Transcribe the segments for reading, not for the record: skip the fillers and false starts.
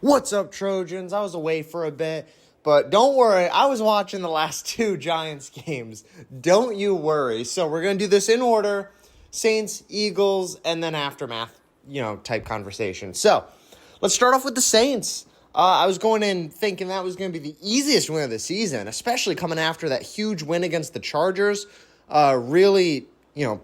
What's up, Trojans? I was away for a bit, but don't worry. I was watching the last two Giants games. Don't you worry. So we're going to do this in order. Saints, Eagles, and then aftermath, type conversation. So let's start off with the Saints. I was going in thinking that was going to be the easiest win of the season, especially coming after that huge win against the Chargers. Really,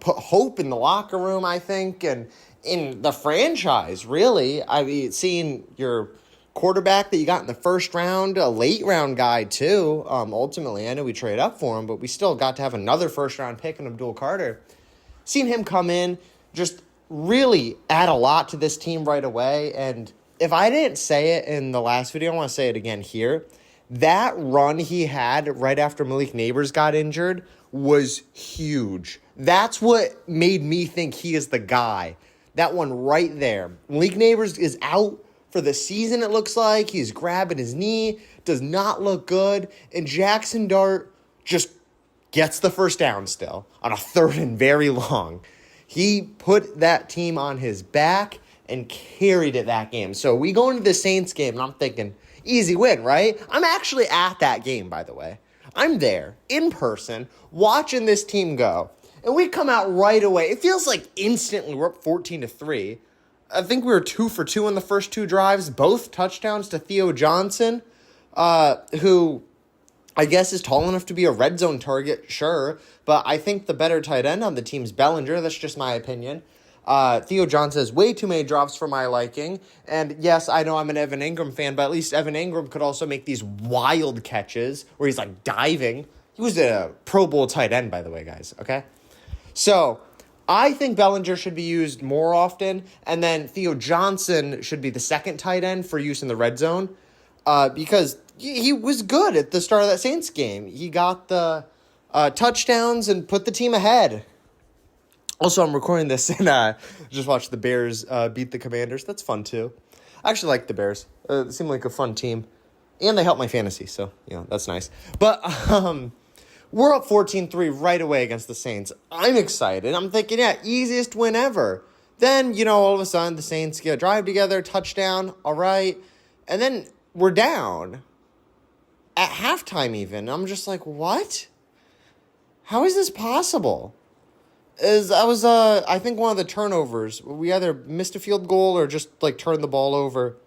put hope in the locker room, I think, and in the franchise, really. I mean, seeing your quarterback that you got in the first round, a late round guy too. Ultimately, I know we traded up for him, but we still got to have another first round pick in Abdul Carter. Seeing him come in, just really add a lot to this team right away. And if I didn't say it in the last video, I want to say it again here. That run he had right after Malik Nabers got injured was huge. That's what made me think he is the guy. That one right there. Malik Nabers is out for the season, it looks like. He's grabbing his knee. Does not look good. And Jackson Dart just gets the first down still on a third and very long. He put that team on his back and carried it that game. So we go into the Saints game, and I'm thinking, easy win, right? I'm actually at that game, by the way. I'm there, in person, watching this team go. And we come out right away. It feels like instantly we're up 14-3. I think we were 2 for 2 in the first two drives, both touchdowns to Theo Johnson, who I guess is tall enough to be a red zone target, sure, but I think the better tight end on the team is Bellinger. That's just my opinion. Theo Johnson has way too many drops for my liking, and yes, I know I'm an Evan Ingram fan, but at least Evan Ingram could also make these wild catches where he's like diving. He was a Pro Bowl tight end, by the way, guys, okay? So I think Bellinger should be used more often, and then Theo Johnson should be the second tight end for use in the red zone, because he was good at the start of that Saints game. He got the touchdowns and put the team ahead. Also, I'm recording this and just watched the Bears beat the Commanders. That's fun, too. I actually like the Bears. They seem like a fun team, and they help my fantasy, so, that's nice. But we're up 14-3 right away against the Saints. I'm excited. I'm thinking, easiest win ever. Then, all of a sudden, the Saints get a drive together, touchdown, all right. And then we're down at halftime even. I'm just like, what? How is this possible? I think one of the turnovers. We either missed a field goal or just, turned the ball over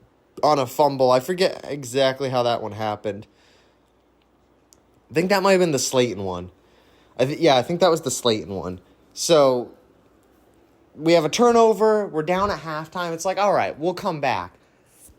on a fumble. I forget exactly how that one happened. I think that might have been the Slayton one. I think that was the Slayton one. So we have a turnover. We're down at halftime. It's like, all right, we'll come back.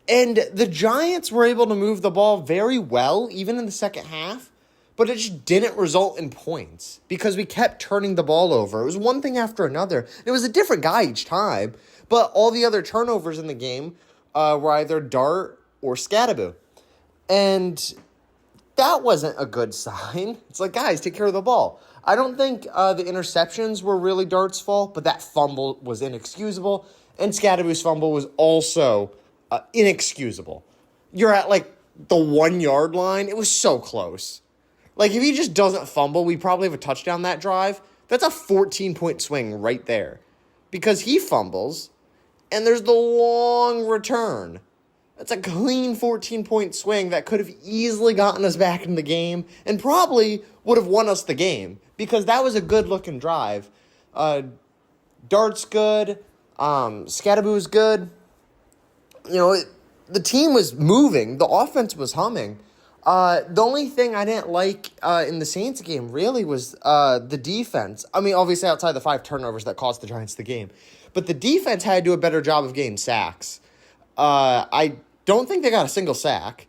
And the Giants were able to move the ball very well, even in the second half, but it just didn't result in points because we kept turning the ball over. It was one thing after another. It was a different guy each time, but all the other turnovers in the game were either Dart or Skattebo. And that wasn't a good sign. It's like, guys, take care of the ball. I don't think the interceptions were really Dart's fault, but that fumble was inexcusable, and Skattebo's fumble was also inexcusable. You're at, the 1 yard line. It was so close. If he just doesn't fumble, we probably have a touchdown that drive. That's a 14-point swing right there. Because he fumbles, and there's the long return. That's a clean 14-point swing that could have easily gotten us back in the game and probably would have won us the game because that was a good-looking drive. Dart's good. Skattebo's good. The team was moving. The offense was humming. The only thing I didn't like in the Saints game really was the defense. I mean, obviously outside the 5 turnovers that cost the Giants the game. But the defense had to do a better job of getting sacks. I don't think they got a single sack.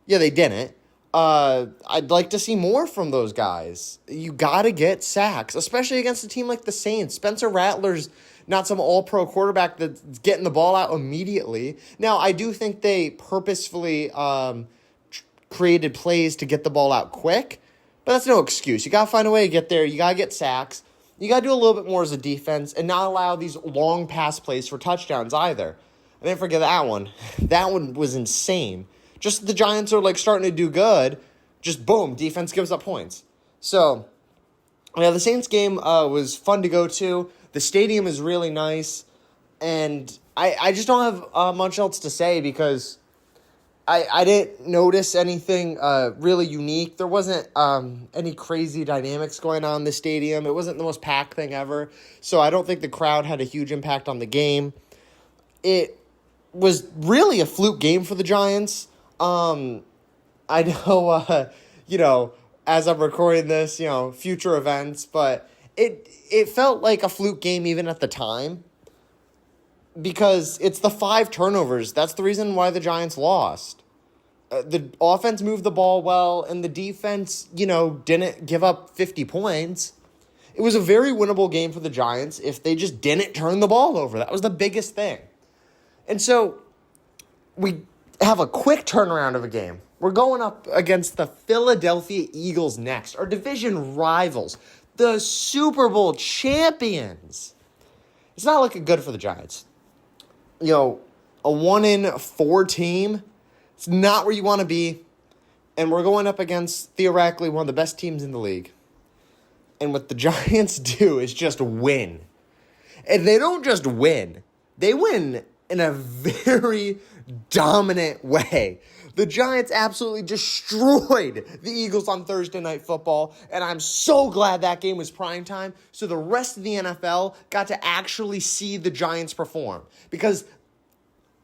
Yeah, they didn't. I'd like to see more from those guys. You got to get sacks, especially against a team like the Saints. Spencer Rattler's not some all-pro quarterback that's getting the ball out immediately. Now, I do think they purposefully created plays to get the ball out quick, but that's no excuse. You got to find a way to get there. You got to get sacks. You got to do a little bit more as a defense and not allow these long pass plays for touchdowns either. I didn't forget that one. That one was insane. Just the Giants are starting to do good. Just boom, defense gives up points. So, the Saints game was fun to go to. The stadium is really nice. And I just don't have much else to say because I didn't notice anything really unique. There wasn't any crazy dynamics going on in the stadium. It wasn't the most packed thing ever. So I don't think the crowd had a huge impact on the game. It was really a fluke game for the Giants. I know, as I'm recording this, future events, but it felt like a fluke game even at the time. Because it's the 5 turnovers. That's the reason why the Giants lost. The offense moved the ball well, and the defense, didn't give up 50 points. It was a very winnable game for the Giants if they just didn't turn the ball over. That was the biggest thing. And so we have a quick turnaround of a game. We're going up against the Philadelphia Eagles next, our division rivals, the Super Bowl champions. It's not looking good for the Giants. A 1-4 team, it's not where you want to be. And we're going up against, theoretically, one of the best teams in the league. And what the Giants do is just win. And they don't just win. They win in a very dominant way. The Giants absolutely destroyed the Eagles on Thursday Night Football, and I'm so glad that game was primetime, so the rest of the NFL got to actually see the Giants perform, because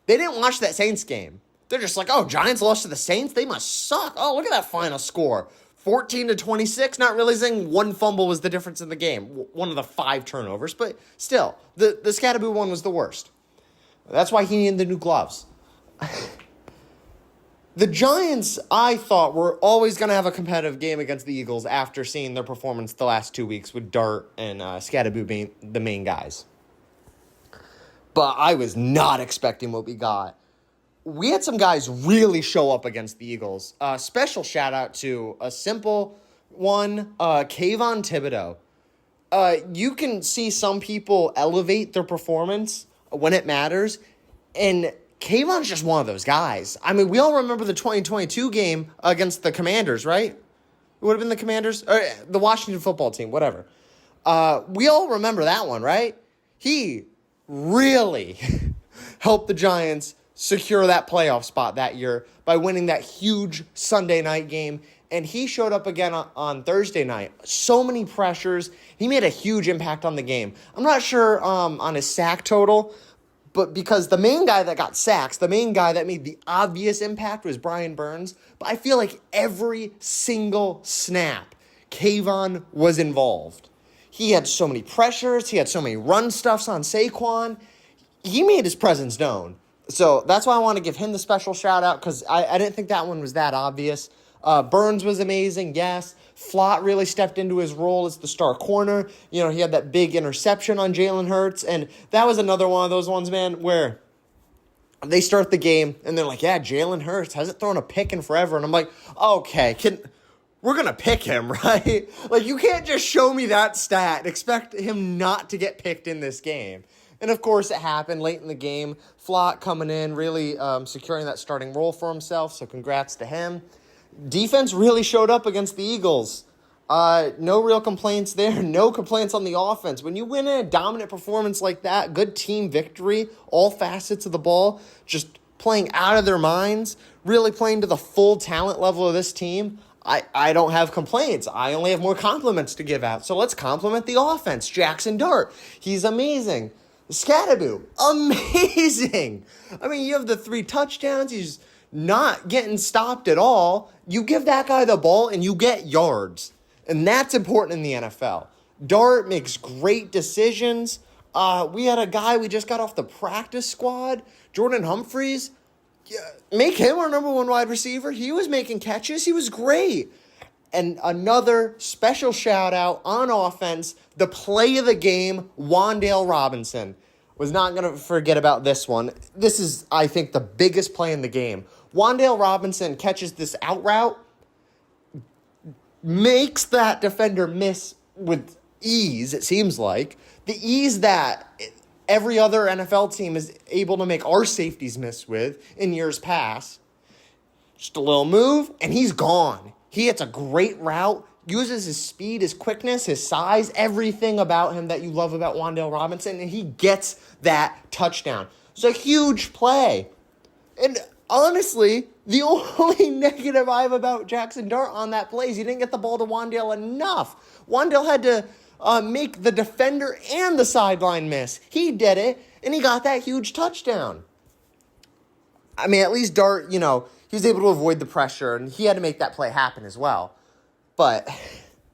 they didn't watch that Saints game. They're just like, oh, Giants lost to the Saints? They must suck. Oh, look at that final score. 14-26, not realizing one fumble was the difference in the game. One of the 5 turnovers, but still, the Skattebo one was the worst. That's why he needed the new gloves. The Giants, I thought, were always going to have a competitive game against the Eagles after seeing their performance the last 2 weeks with Dart and Skattebo being the main guys. But I was not expecting what we got. We had some guys really show up against the Eagles. Special shout out to a simple one, Kayvon Thibodeau. You can see some people elevate their performance when it matters, and Kayvon's just one of those guys. I mean, we all remember the 2022 game against the Commanders, right? It would have been the Commanders, or the Washington football team, whatever. We all remember that one, right? He really helped the Giants secure that playoff spot that year by winning that huge Sunday night game. And he showed up again on Thursday night. So many pressures. He made a huge impact on the game. I'm not sure on his sack total, but because the main guy that got sacks, the main guy that made the obvious impact was Brian Burns. But I feel like every single snap, Kayvon was involved. He had so many pressures. He had so many run stuffs on Saquon. He made his presence known. So that's why I want to give him the special shout out, because I didn't think that one was that obvious. Burns was amazing, yes. Flott really stepped into his role as the star corner. He had that big interception on Jalen Hurts, and that was another one of those ones, man, where they start the game, and they're like, yeah, Jalen Hurts hasn't thrown a pick in forever. And I'm like, okay, we're going to pick him, right? Like, you can't just show me that stat and expect him not to get picked in this game. And, of course, it happened late in the game. Flott coming in, really securing that starting role for himself, so congrats to him. Defense really showed up against the Eagles. No real complaints there. No complaints on the offense. When you win a dominant performance like that, good team victory, all facets of the ball, just playing out of their minds, really playing to the full talent level of this team, I don't have complaints. I only have more compliments to give out. So let's compliment the offense. Jackson Dart, he's amazing. Skattebo, amazing. I mean, you have the 3 touchdowns. He's not getting stopped at all. You give that guy the ball and you get yards. And that's important in the NFL. Dart makes great decisions. We had a guy we just got off the practice squad, Jordan Humphreys. Yeah, make him our number 1 wide receiver. He was making catches. He was great. And another special shout out on offense, the play of the game, Wan'Dale Robinson. Was not going to forget about this one. This is, I think, the biggest play in the game. Wan'Dale Robinson catches this out route, makes that defender miss with ease, it seems like. The ease that every other NFL team is able to make our safeties miss with in years past. Just a little move, and he's gone. He hits a great route, uses his speed, his quickness, his size, everything about him that you love about Wan'Dale Robinson, and he gets that touchdown. It's a huge play. And honestly, the only negative I have about Jackson Dart on that play is he didn't get the ball to Wandale enough. Wandale had to make the defender and the sideline miss. He did it, and he got that huge touchdown. I mean, at least Dart, he was able to avoid the pressure, and he had to make that play happen as well. But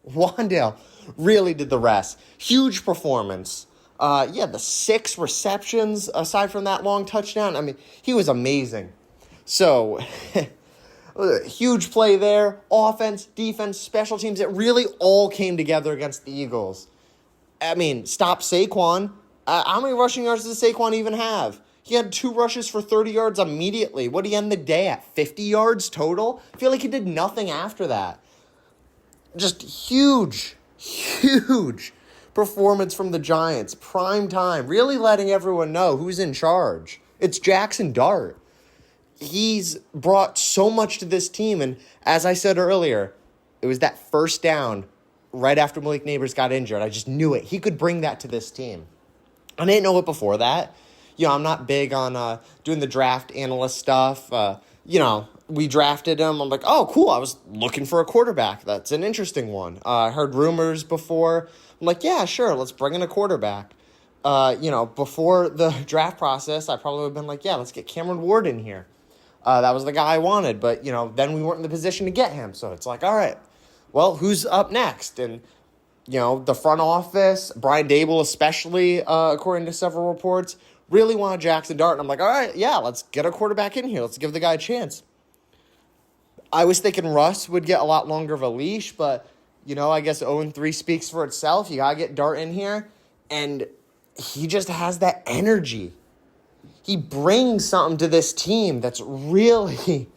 Wandale really did the rest. Huge performance. The 6 receptions aside from that long touchdown. I mean, he was amazing. So, huge play there. Offense, defense, special teams. It really all came together against the Eagles. I mean, stop Saquon. How many rushing yards does Saquon even have? He had 2 rushes for 30 yards immediately. What did he end the day at? 50 yards total? I feel like he did nothing after that. Just huge performance from the Giants. Prime time. Really letting everyone know who's in charge. It's Jackson Dart. He's brought so much to this team. And as I said earlier, it was that first down right after Malik Nabers got injured. I just knew it. He could bring that to this team. I didn't know it before that. I'm not big on doing the draft analyst stuff. We drafted him. I'm like, oh, cool. I was looking for a quarterback. That's an interesting one. I heard rumors before. I'm like, yeah, sure. Let's bring in a quarterback. Before the draft process, I probably would have been like, yeah, let's get Cameron Ward in here. That was the guy I wanted. But, then we weren't in the position to get him. So it's like, all right, well, who's up next? And, the front office, Brian Dable especially, according to several reports, really wanted Jackson Dart. And I'm like, all right, yeah, let's get a quarterback in here. Let's give the guy a chance. I was thinking Russ would get a lot longer of a leash, but, I guess 0-3 speaks for itself. You got to get Dart in here. And he just has that energy. He brings something to this team that's really,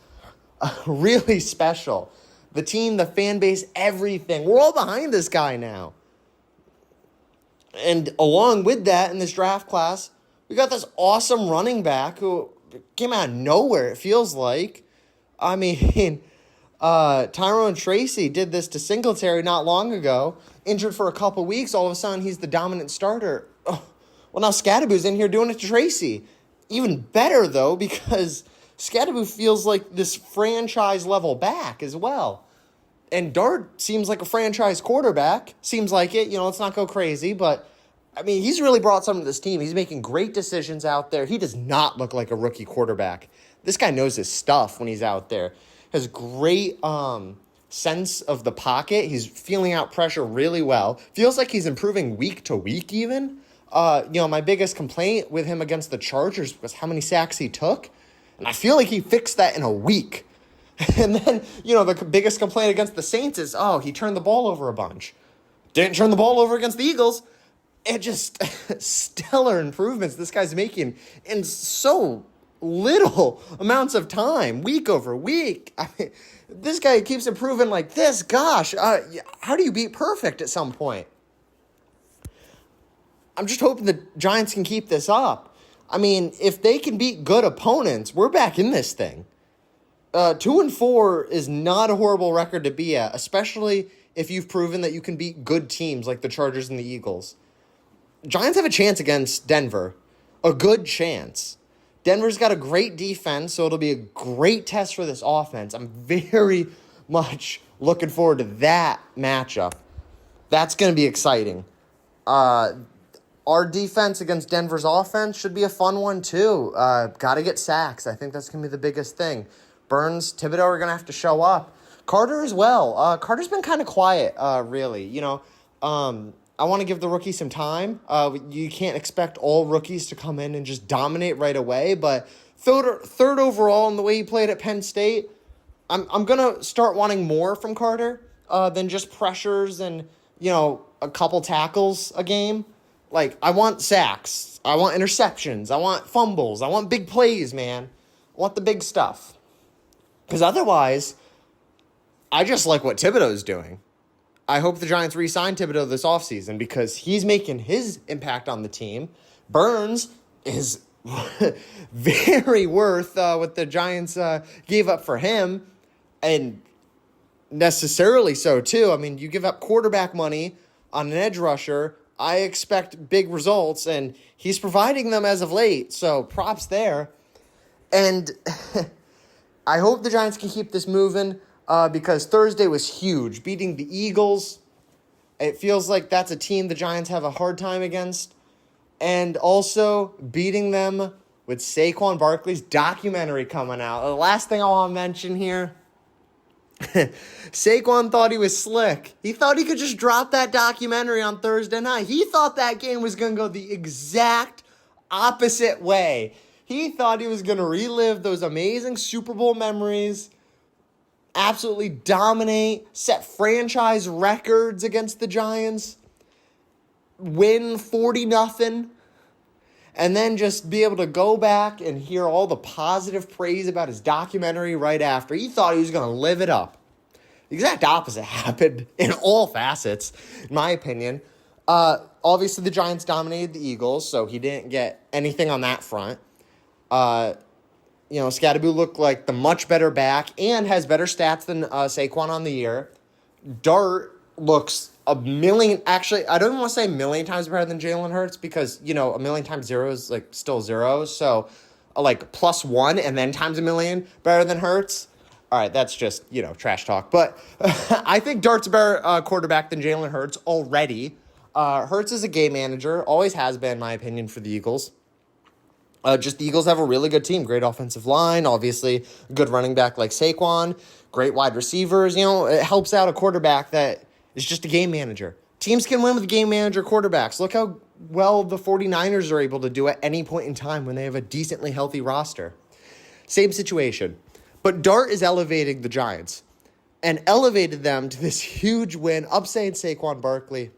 really special. The team, the fan base, everything. We're all behind this guy now. And along with that, in this draft class, we got this awesome running back who came out of nowhere, it feels like. I mean, Tyrone Tracy did this to Singletary not long ago. Injured for a couple weeks, all of a sudden he's the dominant starter. Oh, well, now Skattebo's in here doing it to Tracy. Even better, though, because Skattebo feels like this franchise-level back as well. And Dart seems like a franchise quarterback. Seems like it. Let's not go crazy. But, I mean, he's really brought something to this team. He's making great decisions out there. He does not look like a rookie quarterback. This guy knows his stuff when he's out there. Has great sense of the pocket. He's feeling out pressure really well. Feels like he's improving week to week even. My biggest complaint with him against the Chargers was how many sacks he took. And I feel like he fixed that in a week. And then, the biggest complaint against the Saints is, he turned the ball over a bunch. Didn't turn the ball over against the Eagles. It just stellar improvements this guy's making in so little amounts of time, week over week. I mean, this guy keeps improving like this. Gosh, how do you beat perfect at some point? I'm just hoping the Giants can keep this up. I mean, if they can beat good opponents, we're back in this thing. 2-4 is not a horrible record to be at, especially if you've proven that you can beat good teams like the Chargers and the Eagles. Giants have a chance against Denver. A good chance. Denver's got a great defense, so it'll be a great test for this offense. I'm very much looking forward to that matchup. That's going to be exciting. Our defense against Denver's offense should be a fun one, too. Got to get sacks. I think that's going to be the biggest thing. Burns, Thibodeau are going to have to show up. Carter as well. Carter's been kind of quiet, really. I want to give the rookie some time. You can't expect all rookies to come in and just dominate right away. But third overall in the way he played at Penn State, I'm going to start wanting more from Carter than just pressures and, a couple tackles a game. Like, I want sacks. I want interceptions. I want fumbles. I want big plays, man. I want the big stuff. Because otherwise, I just like what Thibodeau's doing. I hope the Giants re-sign Thibodeau this offseason because he's making his impact on the team. Burns is very worth what the Giants gave up for him, and necessarily so, too. I mean, you give up quarterback money on an edge rusher, I expect big results, and he's providing them as of late, so props there. And I hope the Giants can keep this moving because Thursday was huge. Beating the Eagles, it feels like that's a team the Giants have a hard time against. And also beating them with Saquon Barkley's documentary coming out. The last thing I want to mention here, Saquon thought he was slick. He thought he could just drop that documentary on Thursday night. He thought that game was going to go the exact opposite way. He thought he was going to relive those amazing Super Bowl memories, absolutely dominate, set franchise records against the Giants, win 40-0, and then just be able to go back and hear all the positive praise about his documentary right after. He thought he was going to live it up. The exact opposite happened in all facets, in my opinion. Obviously, the Giants dominated the Eagles, so he didn't get anything on that front. Skattebo looked like the much better back and has better stats than Saquon on the year. Dart looks a million, actually, I don't even want to say a million times better than Jalen Hurts because, a million times zero is like still zero. So like +1 and then times a million better than Hurts. All right, that's just, trash talk. But I think Dart's a better quarterback than Jalen Hurts already. Hurts is a game manager, always has been, in my opinion, for the Eagles. The Eagles have a really good team, great offensive line, obviously a good running back like Saquon, great wide receivers. It helps out a quarterback that is just a game manager. Teams can win with game manager quarterbacks. Look how well the 49ers are able to do at any point in time when they have a decently healthy roster. Same situation. But Dart is elevating the Giants and elevated them to this huge win, upsetting Saquon Barkley,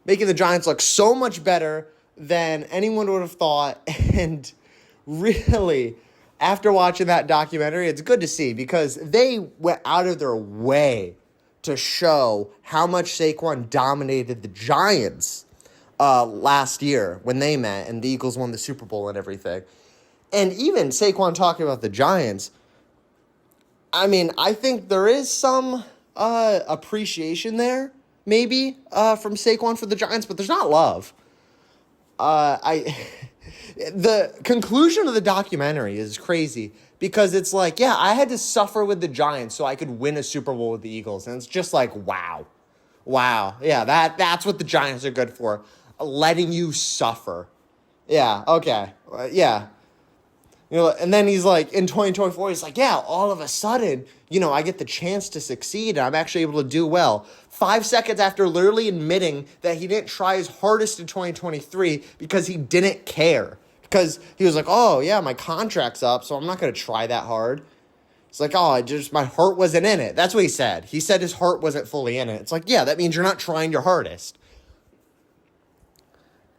making the Giants look so much better than anyone would have thought. And really, after watching that documentary, it's good to see because they went out of their way to show how much Saquon dominated the Giants last year when they met and the Eagles won the Super Bowl and everything. And even Saquon talking about the Giants, I think there is some appreciation there, maybe, from Saquon for the Giants, but there's not love. The conclusion of the documentary is crazy because it's like, yeah, I had to suffer with the Giants so I could win a Super Bowl with the Eagles. And it's just like, wow. Yeah, that's what the Giants are good for. Letting you suffer. Yeah, okay. Yeah. And then he's like, in 2024, he's like, yeah, all of a sudden, I get the chance to succeed and I'm actually able to do well. 5 seconds after literally admitting that he didn't try his hardest in 2023 because he didn't care. Because he was like, oh, yeah, my contract's up, so I'm not going to try that hard. It's like, my heart wasn't in it. That's what he said. He said his heart wasn't fully in it. It's like, yeah, that means you're not trying your hardest.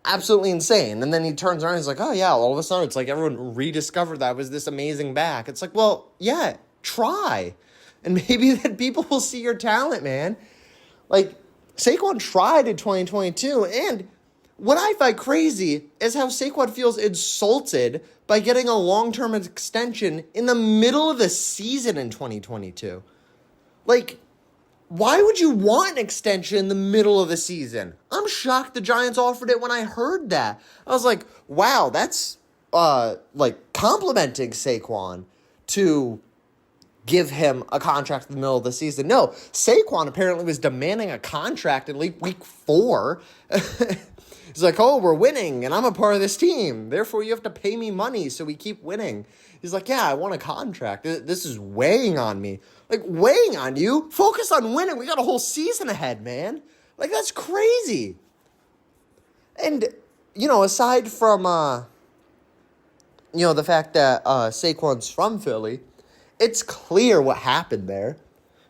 Absolutely insane. And then he turns around and he's like, oh, yeah, all of a sudden it's like everyone rediscovered that I was this amazing back. It's like, well, yeah, try. And maybe then people will see your talent, man. Like, Saquon tried in 2022. And what I find crazy is how Saquon feels insulted by getting a long-term extension in the middle of the season in 2022. Like, why would you want an extension in the middle of the season? I'm shocked the Giants offered it when I heard that. I was like, wow, that's complimenting Saquon to give him a contract in the middle of the season. No, Saquon apparently was demanding a contract in week 4. He's like, oh, we're winning, and I'm a part of this team. Therefore, you have to pay me money so we keep winning. He's like, yeah, I want a contract. This is weighing on me. Like, weighing on you? Focus on winning. We got a whole season ahead, man. Like, that's crazy. And, aside from, the fact that Saquon's from Philly, it's clear what happened there.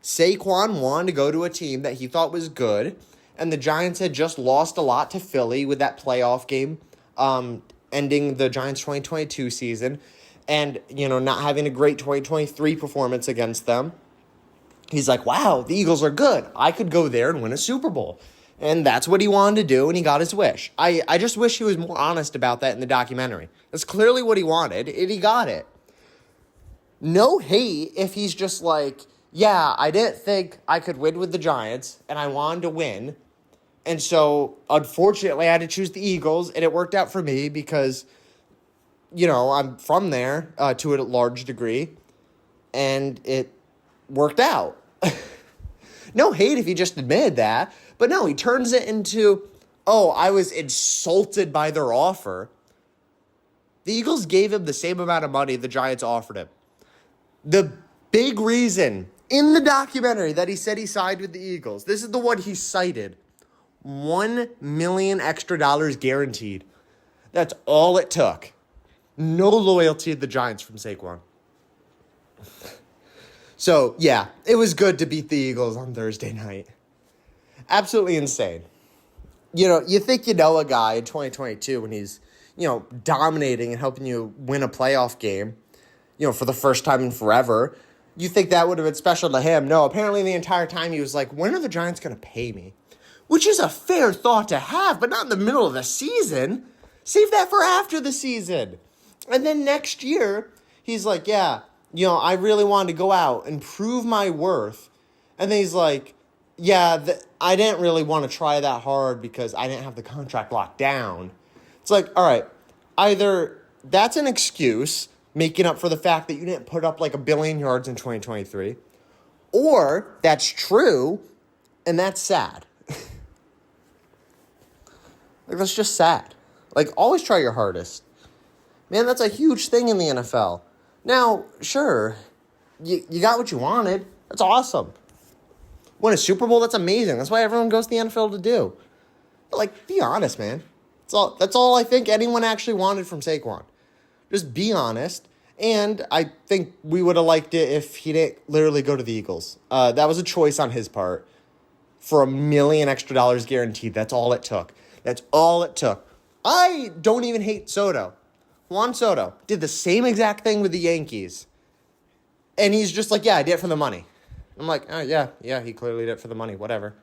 Saquon wanted to go to a team that he thought was good, and the Giants had just lost a lot to Philly with that playoff game ending the Giants' 2022 season and, not having a great 2023 performance against them. He's like, wow, the Eagles are good. I could go there and win a Super Bowl. And that's what he wanted to do, and he got his wish. I just wish he was more honest about that in the documentary. That's clearly what he wanted, and he got it. No hate if he's just like, yeah, I didn't think I could win with the Giants, and I wanted to win. And so, unfortunately, I had to choose the Eagles, and it worked out for me because I'm from there to a large degree, and it worked out. No hate if he just admitted that, but no, he turns it into, oh, I was insulted by their offer. The Eagles gave him the same amount of money the Giants offered him. The big reason in the documentary that he said he signed with the Eagles, this is the one he cited, $1 million extra guaranteed. That's all it took. No loyalty to the Giants from Saquon. So, yeah, it was good to beat the Eagles on Thursday night. Absolutely insane. You think you know a guy in 2022 when he's, dominating and helping you win a playoff game, for the first time in forever. You think that would have been special to him. No, apparently the entire time he was like, when are the Giants going to pay me? Which is a fair thought to have, but not in the middle of the season. Save that for after the season. And then next year, he's like, yeah, I really wanted to go out and prove my worth. And then he's like, yeah, I didn't really want to try that hard because I didn't have the contract locked down. It's like, all right, either that's an excuse, making up for the fact that you didn't put up like 1 billion yards in 2023, or that's true, and that's sad. That's just sad. Always try your hardest. Man, that's a huge thing in the NFL. Now, sure, you got what you wanted. That's awesome. Win a Super Bowl, that's amazing. That's why everyone goes to the NFL to do. But, be honest, man. That's all I think anyone actually wanted from Saquon. Just be honest. And I think we would have liked it if he didn't literally go to the Eagles. That was a choice on his part. For $1 million extra guaranteed. That's all it took. That's all it took. I don't even hate Soto. Juan Soto did the same exact thing with the Yankees. And he's just like, yeah, I did it for the money. I'm like, oh, yeah, he clearly did it for the money. Whatever.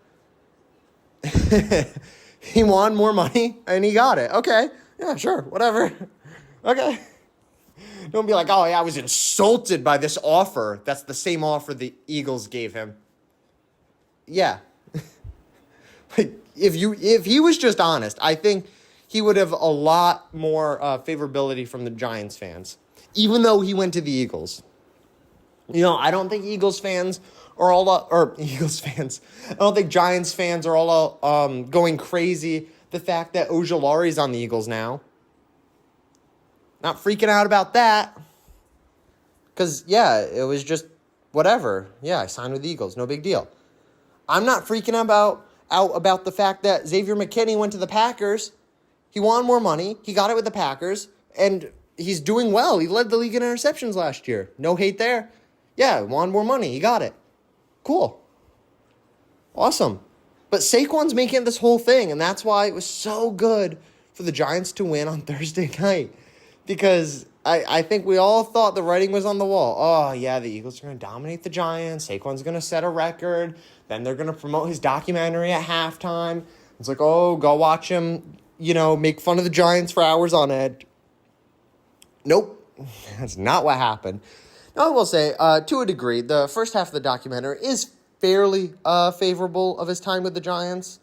He wanted more money, and he got it. Okay, yeah, sure, whatever. Okay. Don't be like, oh, yeah, I was insulted by this offer. That's the same offer the Eagles gave him. Yeah. If he was just honest, I think he would have a lot more favorability from the Giants fans, even though he went to the Eagles. I don't think Eagles fans are Eagles fans. I don't think Giants fans are all going crazy. The fact that Ojulari's on the Eagles now. Not freaking out about that. Because, yeah, it was just whatever. Yeah, I signed with the Eagles. No big deal. I'm not freaking out about the fact that Xavier McKinney went to the Packers. He wanted more money. He got it with the Packers. And he's doing well. He led the league in interceptions last year. No hate there. Yeah, wanted more money. He got it. Cool. Awesome. But Saquon's making this whole thing, and that's why it was so good for the Giants to win on Thursday night. Because I think we all thought the writing was on the wall. Oh, yeah, the Eagles are going to dominate the Giants. Saquon's going to set a record. Then they're going to promote his documentary at halftime. It's like, oh, go watch him, make fun of the Giants for hours on end. Nope. That's not what happened. Now, I will say, to a degree, the first half of the documentary is fairly favorable of his time with the Giants,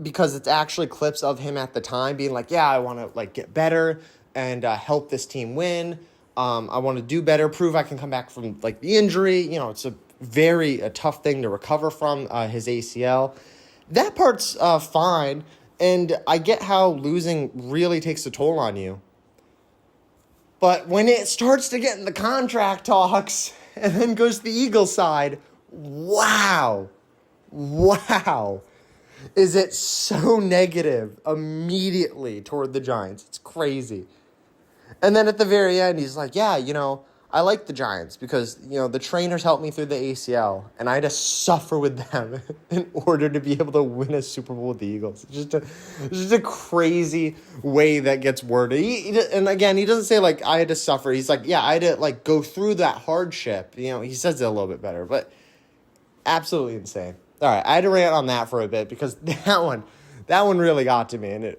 because it's actually clips of him at the time being like, yeah, I want to get better and help this team win. I want to do better, prove I can come back from the injury. It's a very tough thing to recover from, his ACL. That part's fine, and I get how losing really takes a toll on you. But when it starts to get in the contract talks and then goes to the Eagles side, wow. Is it so negative immediately toward the Giants? It's crazy. And then at the very end, he's like, yeah, I like the Giants because, the trainers helped me through the ACL, and I had to suffer with them in order to be able to win a Super Bowl with the Eagles. It's just a crazy way that gets worded. And again, he doesn't say, I had to suffer. He's like, yeah, I had to, go through that hardship. He says it a little bit better, but absolutely insane. All right, I had to rant on that for a bit because that one really got to me in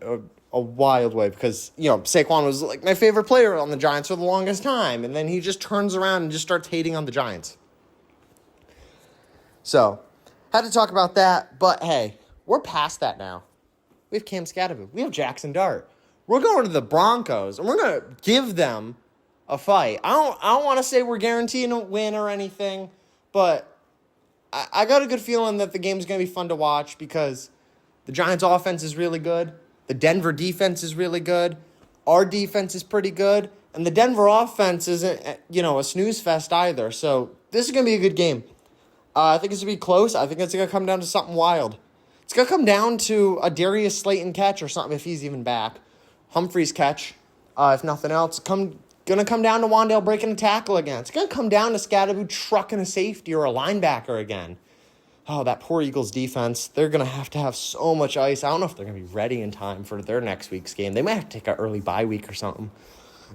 a wild way because, Saquon was my favorite player on the Giants for the longest time, and then he just turns around and just starts hating on the Giants. So, had to talk about that, but hey, we're past that now. We have Cam Skattebo. We have Jackson Dart. We're going to the Broncos, and we're going to give them a fight. I don't want to say we're guaranteeing a win or anything, but I got a good feeling that the game's going to be fun to watch because the Giants' offense is really good. The Denver defense is really good. Our defense is pretty good. And the Denver offense isn't, a snooze fest either. So this is going to be a good game. I think it's going to be close. I think it's going to come down to something wild. It's going to come down to a Darius Slayton catch or something if he's even back. Humphrey's catch, if nothing else. Going to come down to Wan'Dale breaking a tackle again. It's going to come down to Skattebo trucking a safety or a linebacker again. Oh, that poor Eagles defense. They're going to have so much ice. I don't know if they're going to be ready in time for their next week's game. They might have to take an early bye week or something.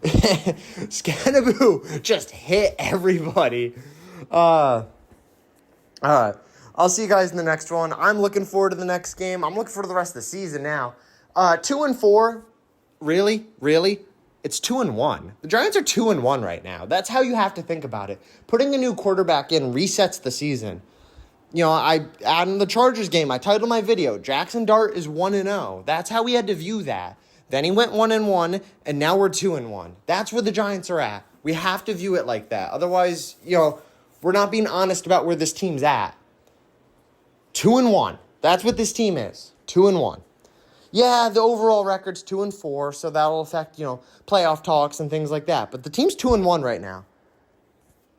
Skattebo just hit everybody. All right. I'll see you guys in the next one. I'm looking forward to the next game. I'm looking forward to the rest of the season now. 2-4. Really? It's 2-1. The Giants are 2-1 right now. That's how you have to think about it. Putting a new quarterback in resets the season. On the Chargers game, I titled my video, Jackson Dart is 1-0. That's how we had to view that. Then he went 1-1, and now we're 2-1. That's where the Giants are at. We have to view it like that. Otherwise, we're not being honest about where this team's at. 2-1. That's what this team is. 2-1. Yeah, the overall record's 2-4, so that'll affect, playoff talks and things like that. But the team's 2-1 right now.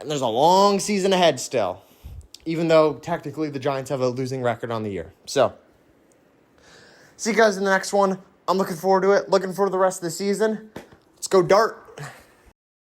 And there's a long season ahead still. Even though technically the Giants have a losing record on the year. So, see you guys in the next one. I'm looking forward to it. Looking forward to the rest of the season. Let's go Dart.